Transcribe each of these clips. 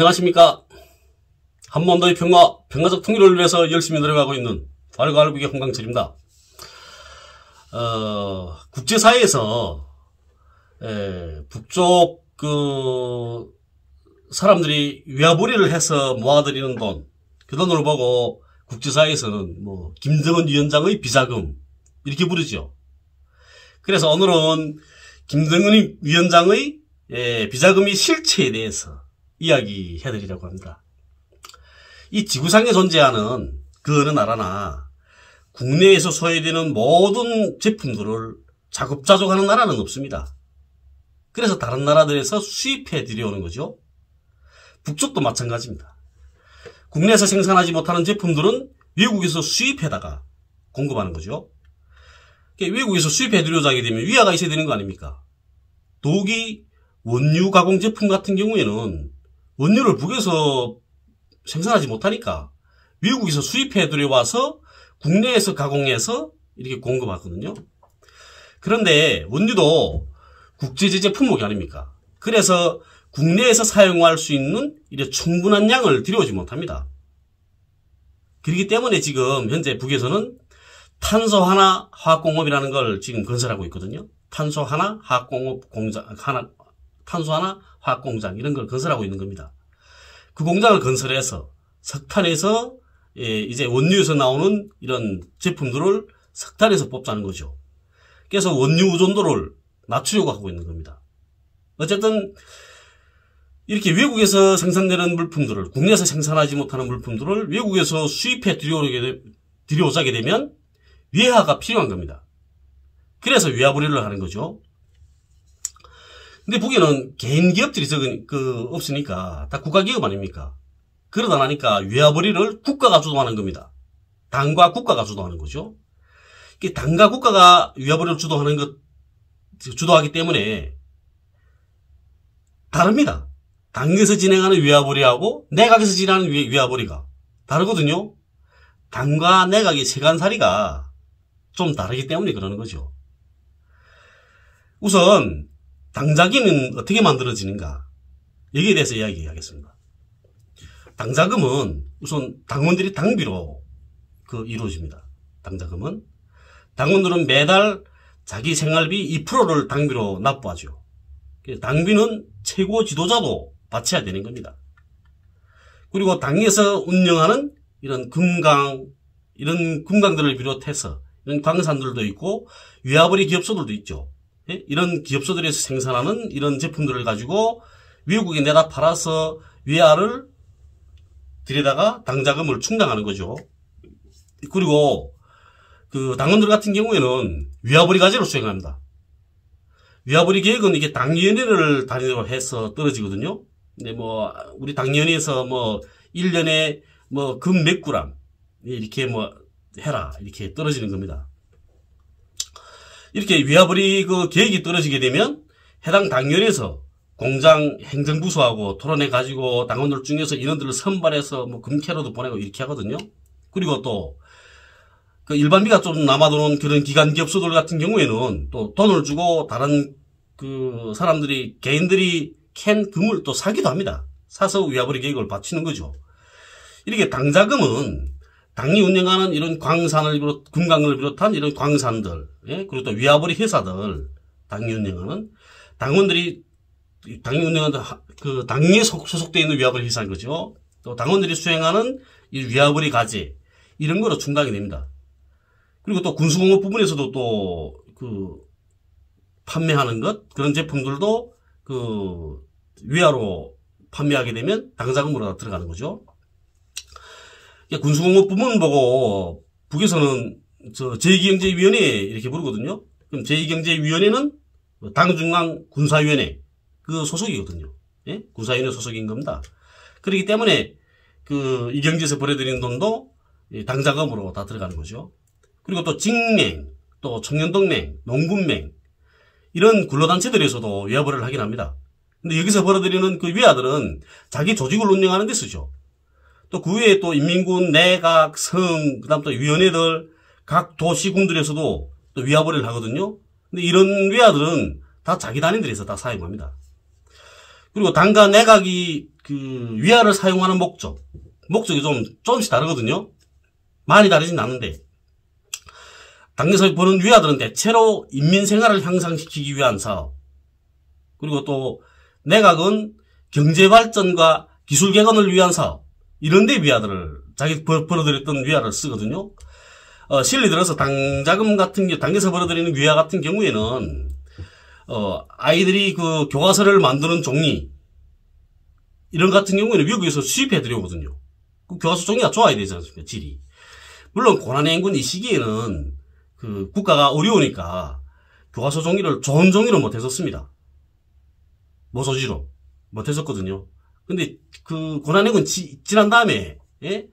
안녕하십니까. 한반도의 평화적 통일을 위해서 열심히 노력하고 있는 알고알고의 홍강철입니다. 국제사회에서 북쪽 사람들이 위화부리를 해서 모아들이는 돈, 그 돈을 보고 국제사회에서는 김정은 위원장의 비자금 이렇게 부르죠. 그래서 오늘은 김정은 위원장의 비자금의 실체에 대해서 이야기해드리려고 합니다. 이 지구상에 존재하는 그 어느 나라나 국내에서 소외되는 모든 제품들을 자급자족하는 나라는 없습니다. 그래서 다른 나라들에서 수입해 들여오는 거죠. 북쪽도 마찬가지입니다. 국내에서 생산하지 못하는 제품들은 외국에서 수입해다가 공급하는 거죠. 외국에서 수입해 들여오자 하게 되면 위화가 있어야 되는 거 아닙니까? 더욱이 원유 가공 제품 같은 경우에는 원유를 북에서 생산하지 못하니까 외국에서 수입해 들여와서 국내에서 가공해서 이렇게 공급하거든요. 그런데 원유도 국제제재 품목이 아닙니까? 그래서 국내에서 사용할 수 있는 이런 충분한 양을 들여오지 못합니다. 그렇기 때문에 지금 현재 북에서는 탄소 하나 화학공업이라는 걸 지금 건설하고 있거든요. 탄소 하나 화학공장 이런 걸 건설하고 있는 겁니다. 그 공장을 건설해서 석탄에서 이제 원유에서 나오는 이런 제품들을 석탄에서 뽑자는 거죠. 그래서 원유 의존도를 낮추려고 하고 있는 겁니다. 어쨌든 이렇게 외국에서 생산되는 물품들을 국내에서 생산하지 못하는 물품들을 외국에서 수입해 들여오자게 되면 외화가 필요한 겁니다. 그래서 외화불이를 하는 거죠. 근데 북에는 개인 기업들이 없으니까 다 국가기업 아닙니까? 그러다 나니까 외화벌이를 국가가 주도하는 겁니다. 당과 국가가 주도하는 거죠. 당과 국가가 외화벌이를 주도하기 때문에 다릅니다. 당에서 진행하는 외화벌이하고 내각에서 진행하는 외화벌이가 다르거든요. 당과 내각의 세간살이가 좀 다르기 때문에 그러는 거죠. 우선 당자금은 어떻게 만들어지는가? 여기에 대해서 이야기하겠습니다. 당자금은 우선 당원들이 당비로 이루어집니다. 당자금은 당원들은 매달 자기 생활비 2%를 당비로 납부하죠. 당비는 최고 지도자도 바쳐야 되는 겁니다. 그리고 당에서 운영하는 이런 금강들을 비롯해서 이런 광산들도 있고 외화벌이 기업소들도 있죠. 이런 기업소들에서 생산하는 이런 제품들을 가지고 외국에 내다 팔아서 외화를 들여다가 당자금을 충당하는 거죠. 그리고 당원들 같은 경우에는 외화벌이 과제를 수행합니다. 외화벌이 계획은 이게 당위원회를 단위로 해서 떨어지거든요. 근데 우리 당위원회에서 1년에 금 몇 그램 이렇게 해라 이렇게 떨어지는 겁니다. 이렇게 외화벌이 계획이 떨어지게 되면 해당 당위원회에서 공장 행정부서하고 토론해 가지고 당원들 중에서 인원들을 선발해서 금캐로도 보내고 이렇게 하거든요. 그리고 또 일반비가 좀 남아도는 그런 기관 기업소들 같은 경우에는 또 돈을 주고 다른 사람들이 개인들이 캔 금을 또 사기도 합니다. 사서 외화벌이 계획을 바치는 거죠. 이렇게 당자금은 당이 운영하는 이런 금강을 비롯한 이런 광산들, 그리고 또 외화벌이 회사들, 당이 운영하는 당원들이 당이 운영하는 당에 소속되어 있는 외화벌이 회사인 거죠. 또 당원들이 수행하는 이 외화벌이 과제 이런 거로 충당이 됩니다. 그리고 또 군수공업 부분에서도 또 판매하는 그런 제품들도 외화로 판매하게 되면 당자금으로 다 들어가는 거죠. 군수공업 부문 보고 북에서는 제2경제위원회 이렇게 부르거든요. 그럼 제2경제위원회는 당중앙 군사위원회 소속이거든요. 예? 군사위원회 소속인 겁니다. 그렇기 때문에 이 경제에서 벌어들이는 돈도 당자금으로 다 들어가는 거죠. 그리고 또 직맹, 또 청년동맹, 농군맹 이런 근로단체들에서도 외화벌이를 하긴 합니다. 근데 여기서 벌어들이는 외화들은 자기 조직을 운영하는 데 쓰죠. 또 그 외에 또 인민군, 내각, 성, 그다음 또 위원회들, 각 도시군들에서도 또 외화벌이를 하거든요. 근데 이런 외화들은 다 자기 단위들에서 다 사용합니다. 그리고 당과 내각이 그 위화를 사용하는 목적이 조금씩 다르거든요. 많이 다르진 않는데, 당에서 보는 위화들은 대체로 인민 생활을 향상시키기 위한 사업, 그리고 또 내각은 경제 발전과 기술 개선을 위한 사업, 이런 데 위화들을, 자기 벌어들였던 위화를 쓰거든요. 실리 들어서 당자금 같은 경우, 당에서 벌어들이는 위화 같은 경우에는, 아이들이 그 교과서를 만드는 종이, 이런 같은 경우에는 미국에서 수입해 들여오거든요. 그 교과서 종이가 좋아야 되지 않습니까? 질이. 물론 고난의 이 시기에는 그 국가가 어려우니까 교과서 종이를 좋은 종이로 못 했었습니다. 모소지로 못 했었거든요. 근데 그 고난의 지난 다음에, 예?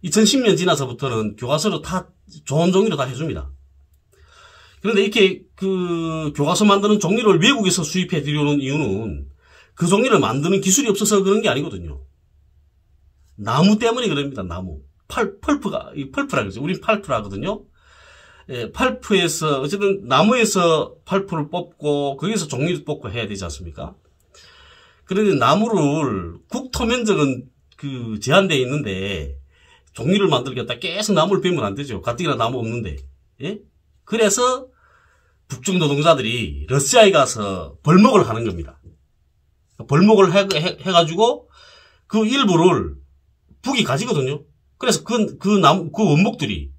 2010년 지나서부터는 교과서로 다 좋은 종이로 다 해줍니다. 그런데 이렇게 그 교과서 만드는 종이를 외국에서 수입해 들여오는 이유는 그 종이를 만드는 기술이 없어서 그런 게 아니거든요. 나무 때문에 그럽니다. 나무. 펄프라 그러죠. 우린 펄프라 하거든요. 예, 펄프에서, 어쨌든 나무에서 펄프를 뽑고, 거기서 종이를 뽑고 해야 되지 않습니까? 그런데 나무를, 국토 면적은 그 제한되어 있는데, 종이를 만들겠다 계속 나무를 베면 안 되죠. 가뜩이나 나무 없는데. 예? 그래서 북중 노동자들이 러시아에 가서 벌목을 하는 겁니다. 벌목을 해가지고 그 일부를 북이 가지거든요. 그래서 그 원목들이,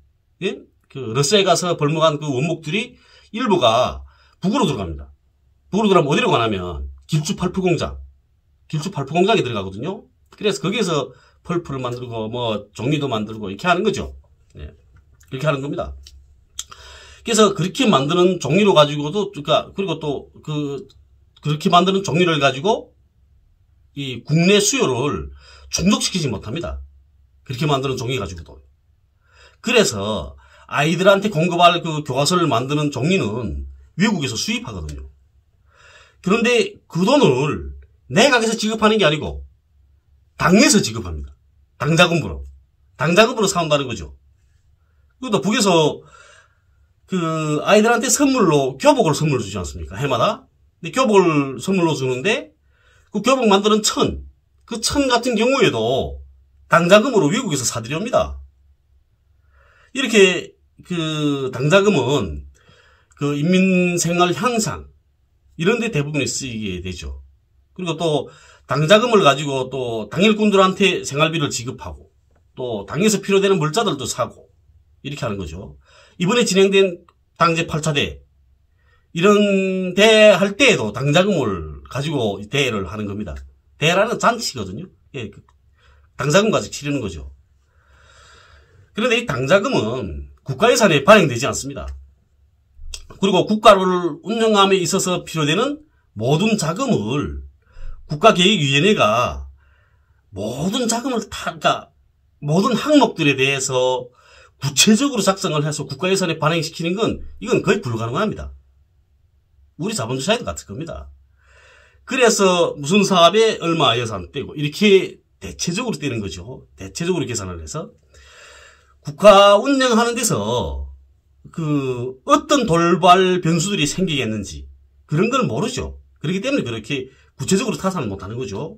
예? 그 러시아에 가서 벌목한 그 원목들이 일부가 북으로 들어갑니다. 북으로 들어가면 어디로 가냐면 길주 펄프 공장에 들어가거든요. 그래서 거기에서 펄프를 만들고 뭐 종이도 만들고 이렇게 하는 거죠. 예. 그렇게 하는 겁니다. 그래서 그렇게 만드는 종이로 가지고도, 그러니까 그리고 또 그렇게 만드는 종이를 가지고 이 국내 수요를 충족시키지 못합니다. 그렇게 만드는 종이 가지고도. 그래서 아이들한테 공급할 그 교과서를 만드는 종이는 외국에서 수입하거든요. 그런데 그 돈을 내각에서 지급하는 게 아니고 당에서 지급합니다. 당자금으로 사온다는 거죠. 그리고 북에서 그 아이들한테 선물로 교복을 선물로 주지 않습니까? 해마다. 근데 교복을 선물로 주는데 그 교복 만드는 그 천 같은 경우에도 당자금으로 외국에서 사들여옵니다. 이렇게 그 당자금은 그 인민생활 향상 이런 데 대부분에 쓰이게 되죠. 그리고 또 당자금을 가지고 또 당일꾼들한테 생활비를 지급하고 또 당에서 필요되는 물자들도 사고 이렇게 하는 거죠. 이번에 진행된 당제 8차 대회 이런 대회 할 때에도 당자금을 가지고 대회를 하는 겁니다. 대회라는 잔치거든요. 예, 당자금 가지고 치르는 거죠. 그런데 이 당자금은 국가예산에 반영되지 않습니다. 그리고 국가를 운영함에 있어서 필요되는 모든 자금을 국가계획위원회가 모든 자금을 그러니까 모든 항목들에 대해서 구체적으로 작성을 해서 국가예산에 반영시키는 건 이건 거의 불가능합니다. 우리 자본주의사회도 같을 겁니다. 그래서 무슨 사업에 얼마 예산 떼고 이렇게 대체적으로 떼는 거죠. 대체적으로 계산을 해서 국가 운영하는 데서 그 어떤 돌발 변수들이 생기겠는지 그런 걸 모르죠. 그렇기 때문에 그렇게 구체적으로 타산을 못하는 거죠.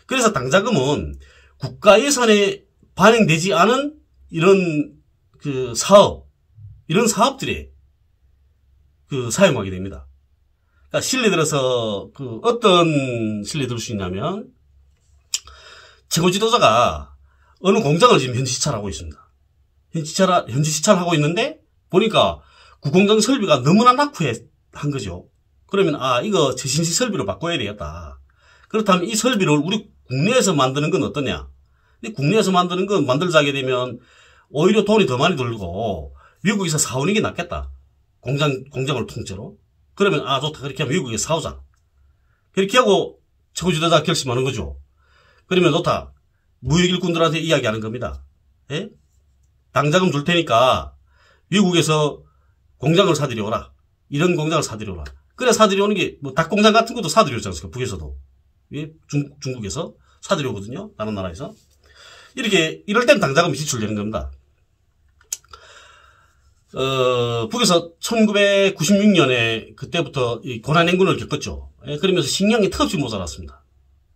그래서 당자금은 국가 예산에 반영되지 않은 이런 그 이런 사업들에 그 사용하게 됩니다. 그러니까 실례 들어서 그 어떤 실례 들 수 있냐면 최고 지도자가 어느 공장을 지금 현지 시찰하고 있습니다. 현지 시찰하고 있는데 보니까 구공장 설비가 너무나 낙후한 거죠. 그러면 이거 최신식 설비로 바꿔야 되겠다. 그렇다면 이 설비를 우리 국내에서 만드는 건 어떠냐? 근데 국내에서 만드는 건 만들자게 되면 오히려 돈이 더 많이 들고 미국에서 사오는 게 낫겠다. 공장을 통째로. 그러면 좋다. 그렇게 하면 미국에서 사오자. 그렇게 하고 최고 지도자가 결심하는 거죠. 그러면 좋다. 무역 일꾼들한테 이야기하는 겁니다. 예? 당자금 줄 테니까 미국에서 공장을 사들여오라. 이런 공장을 사들여오라. 그래 사들여오는 게 뭐 닭공장 같은 것도 사들여오지 않습니까? 북에서도. 예? 중국에서 사들여오거든요. 다른 나라에서. 이럴 땐 당자금이 지출되는 겁니다. 북에서 1996년에 그때부터 이 고난행군을 겪었죠. 예? 그러면서 식량이 턱없이 모자랐습니다.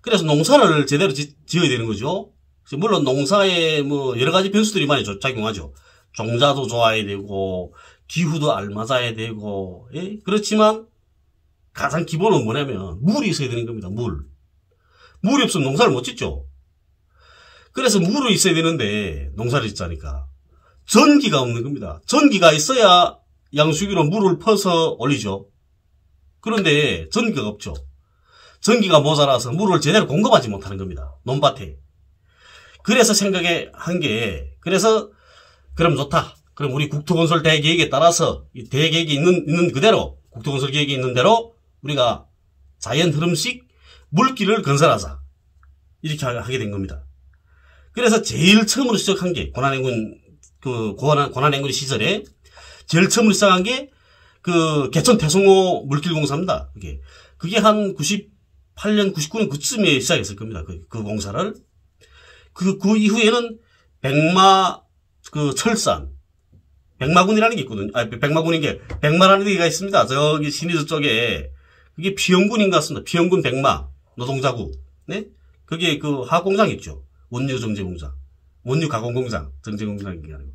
그래서 농사를 제대로 지어야 되는 거죠. 물론 농사에 뭐 여러 가지 변수들이 많이 작용하죠. 종자도 좋아야 되고 기후도 알맞아야 되고, 예? 그렇지만 가장 기본은 뭐냐면 물이 있어야 되는 겁니다. 물이 없으면 농사를 못 짓죠. 그래서 물이 있어야 되는데 농사를 짓자니까 전기가 없는 겁니다. 전기가 있어야 양수기로 물을 퍼서 올리죠. 그런데 전기가 없죠. 전기가 모자라서 물을 제대로 공급하지 못하는 겁니다. 논밭에. 그래서 생각한 게, 그래서 그럼 좋다. 그럼 우리 국토건설 대계획에 따라서 이 대계획이 있는 그대로, 국토건설 계획이 있는 대로 우리가 자연 흐름식 물길을 건설하자. 이렇게 하게 된 겁니다. 그래서 제일 처음으로 시작한 게 고난행군 시절에 제일 처음으로 시작한 게 그 개천 태송호 물길공사입니다. 그게 한 98년, 99년 그쯤에 시작했을 겁니다. 그 공사를. 그 이후에는 철산, 백마군이라는 게 있거든요. 백마군인 게, 백마라는 데가 있습니다. 저기 신의주 쪽에. 그게 피영군인 것 같습니다. 피영군 백마, 노동자구. 네? 그게 그 화공장 있죠. 원유 정제공장. 원유 가공공장, 정제공장이 아니고.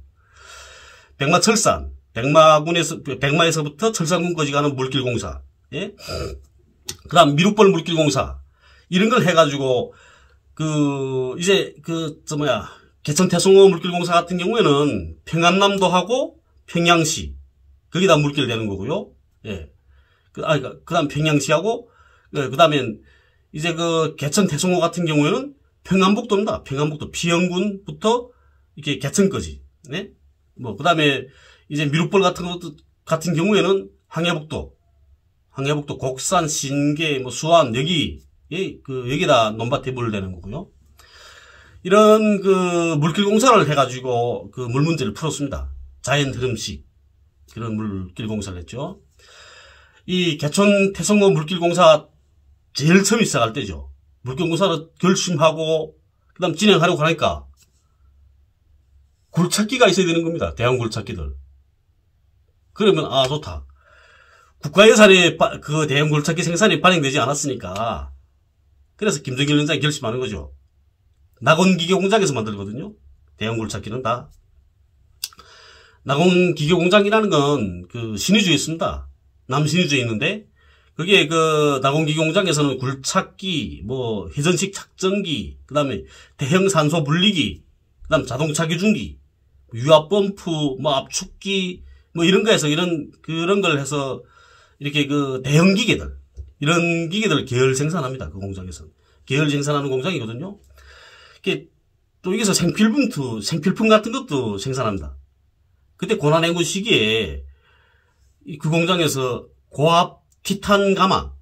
백마철산. 백마에서부터 철산군까지 가는 물길공사. 예? 그 다음 미륵벌 물길공사. 이런 걸 해가지고, 개천 태송호 물길공사 같은 경우에는 평안남도 하고 평양시. 거기다 물길 되는 거고요. 예. 그 다음 평양시하고, 그 다음엔 이제 개천 태송호 같은 경우에는 평안북도입니다. 평안북도. 피영군부터 이렇게 개천까지. 네? 그 다음에 이제 미륵벌 같은 경우에는 항해북도, 곡산, 신계, 수안, 여기다 논밭에 물을 대는 거고요. 이런 물길 공사를 해가지고 물 문제를 풀었습니다. 자연 흐름식. 그런 물길 공사를 했죠. 이 개천 태송호 물길 공사 제일 처음 시작할 때죠. 물길 공사를 결심하고, 그 다음 진행하려고 하니까, 굴착기가 있어야 되는 겁니다. 대형 굴착기들. 그러면, 좋다. 국가 예산에 대형 굴착기 생산이 반영되지 않았으니까, 그래서 김정일 위원장이 결심하는 거죠. 낙원기계공장에서 만들거든요. 대형 굴착기는 다. 낙원기계공장이라는 건 신의주에 있습니다. 남신의주에 있는데, 그게 낙원기계공장에서는 굴착기, 회전식 착전기, 그 다음에 대형 산소 분리기, 그 다음 자동차 기중기, 유압펌프, 압축기, 이런 거에서 그런 걸 해서 이렇게 대형 기계들, 이런 기계들을 계열 생산합니다. 그 공장에서. 계열 생산하는 공장이거든요. 또 여기서 생필품 같은 것도 생산합니다. 그때 고난행군 시기에 그 공장에서 고압 티탄 가마거든요.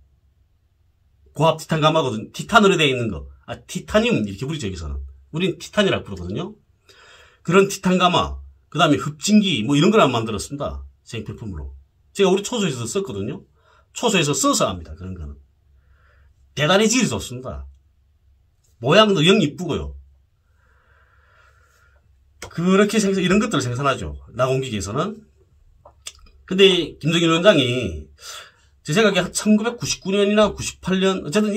티탄으로 되어 있는 거. 티타늄 이렇게 부르죠, 여기서는. 우린 티탄이라고 부르거든요. 그런 티탄 가마, 그 다음에 흡진기, 이런 걸 만들었습니다. 생필품으로. 제가 우리 초소에서 썼거든요. 초소에서 써서 합니다, 그런 거는. 대단히 질이 좋습니다. 모양도 영 이쁘고요. 그렇게 이런 것들을 생산하죠. 낙원기계에서는. 근데 김정일 위원장이 제 생각에 1999년이나 98년 어쨌든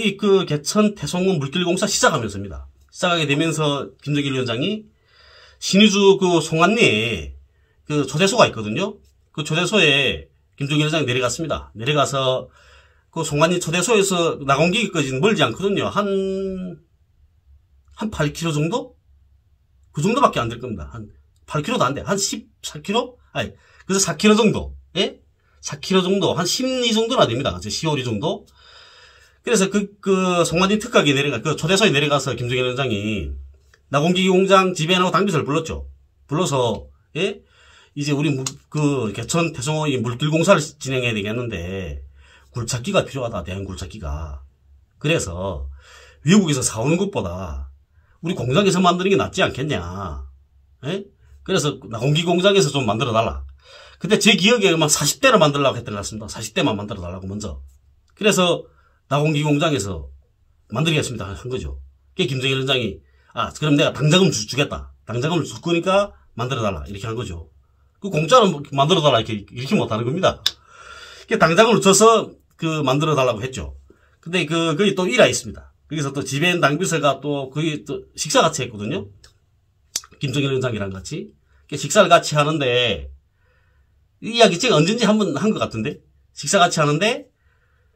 개천 태송호 물길공사 시작하면서입니다. 시작하게 되면서 김정일 위원장이 신의주 송안리에 초대소가 있거든요. 그 초대소에 김정일 위원장이 내려갔습니다. 내려가서 송안리 초대소에서 낙원기계까지는 멀지 않거든요. 한 8km 정도? 그 정도밖에 안 될 겁니다. 한 8km도 안 돼. 한 14km? 그래서 4km 정도. 예? 4km 정도. 한 10리 정도나 됩니다. 10리 정도. 그래서 송안리 특각에 초대소에 내려가서 김정일 위원장이 낙원기계 공장 지배인하고 당비서를 불렀죠. 불러서, 예? 이제 우리 개천 태송호 물길 공사를 진행해야 되겠는데, 굴착기가 필요하다. 대형 굴착기가. 그래서 외국에서 사오는 것보다 우리 공장에서 만드는 게 낫지 않겠냐. 예? 그래서 낙원기계 공장에서 좀 만들어 달라. 그때 제 기억에 40대를 만들려고 했던 것 같습니다. 40대만 만들어 달라고 먼저. 그래서 낙원기계 공장에서 만들겠습니다 한 거죠. 그게 김정일 위원장이 그럼 내가 당자금 주겠다. 당자금을 줄 거니까 만들어 달라. 이렇게 한 거죠. 공짜로 만들어 달라 이렇게 못 하는 겁니다. 당자금을 줘서 만들어 달라고 했죠. 근데 거기 또 일화 있습니다. 거기서 또 지배인 당비서가 또 거기 또 식사 같이 했거든요. 김정일 위원장이랑 같이. 식사를 같이 하는데, 이 이야기 제가 언젠지 한번 한 것 같은데, 식사 같이 하는데,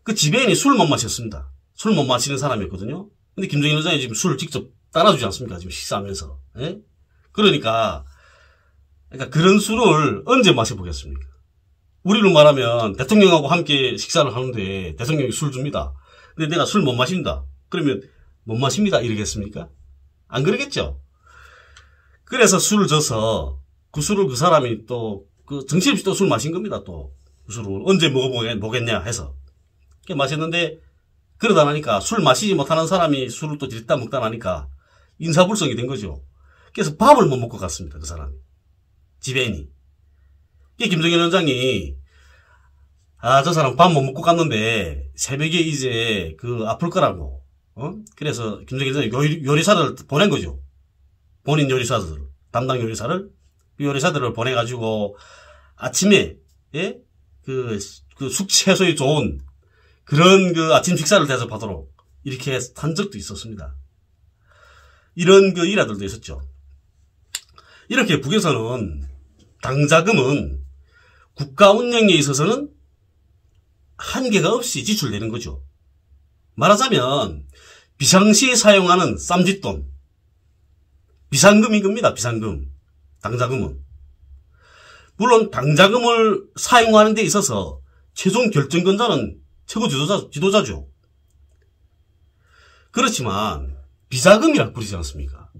그 지배인이 술을 못 마셨습니다. 술 못 마시는 사람이었거든요. 근데 김정일 위원장이 지금 술을 직접 따라주지 않습니까? 지금 식사하면서. 예? 그러니까 그런 술을 언제 마셔보겠습니까? 우리로 말하면 대통령하고 함께 식사를 하는데 대통령이 술 줍니다. 근데 내가 술 못 마신다. 그러면 못 마십니다. 이러겠습니까? 안 그러겠죠? 그래서 술을 줘서 그 술을 그 사람이 또 그 정신없이 또 술 마신 겁니다. 또 그 술을 언제 먹어보겠냐 해서 마셨는데 그러다 나니까 술 마시지 못하는 사람이 술을 또 들이다 먹다 나니까 인사불성이 된 거죠. 그래서 밥을 못 먹고 갔습니다. 그 사람이. 지배인이. 김정일 위원장이 저 사람 밥 못 먹고 갔는데 새벽에 이제 아플 거라고. 그래서 김정일 위원장이 요리사를 보낸 거죠. 본인 요리사들, 담당 요리사를. 그 요리사들을 보내가지고 아침에 예? 숙취해소에 좋은 그런 아침 식사를 대접하도록 이렇게 한 적도 있었습니다. 이런 일화들도 있었죠. 이렇게 북에서는 당자금은 국가 운영에 있어서는 한계가 없이 지출되는 거죠. 말하자면 비상시에 사용하는 쌈짓돈, 비상금인 겁니다. 비상금, 당자금은. 물론 당자금을 사용하는 데 있어서 최종 결정권자는 최고 지도자죠. 그렇지만 비자금이라 부르지 않습니까?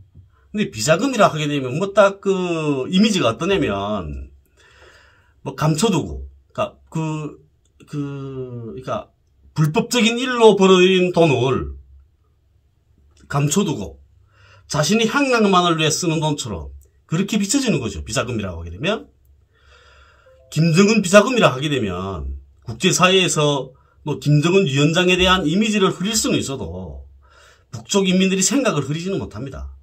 근데 비자금이라 하게 되면 딱 이미지가 어떠냐면 감춰두고 그러니까 불법적인 일로 벌어들인 돈을 감춰두고 자신의 향락만을 위해 쓰는 돈처럼 그렇게 비춰지는 거죠. 비자금이라고 하게 되면. 김정은 비자금이라 하게 되면 국제사회에서 김정은 위원장에 대한 이미지를 흐릴 수는 있어도 북쪽 인민들이 생각을 흐리지는 못합니다.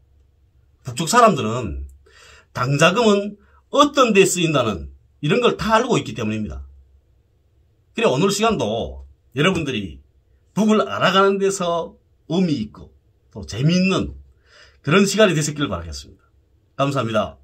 북쪽 사람들은 당자금은 어떤 데 쓰인다는 이런 걸 다 알고 있기 때문입니다. 그래 오늘 시간도 여러분들이 북을 알아가는 데서 의미 있고 또 재미있는 그런 시간이 되셨길 바라겠습니다. 감사합니다.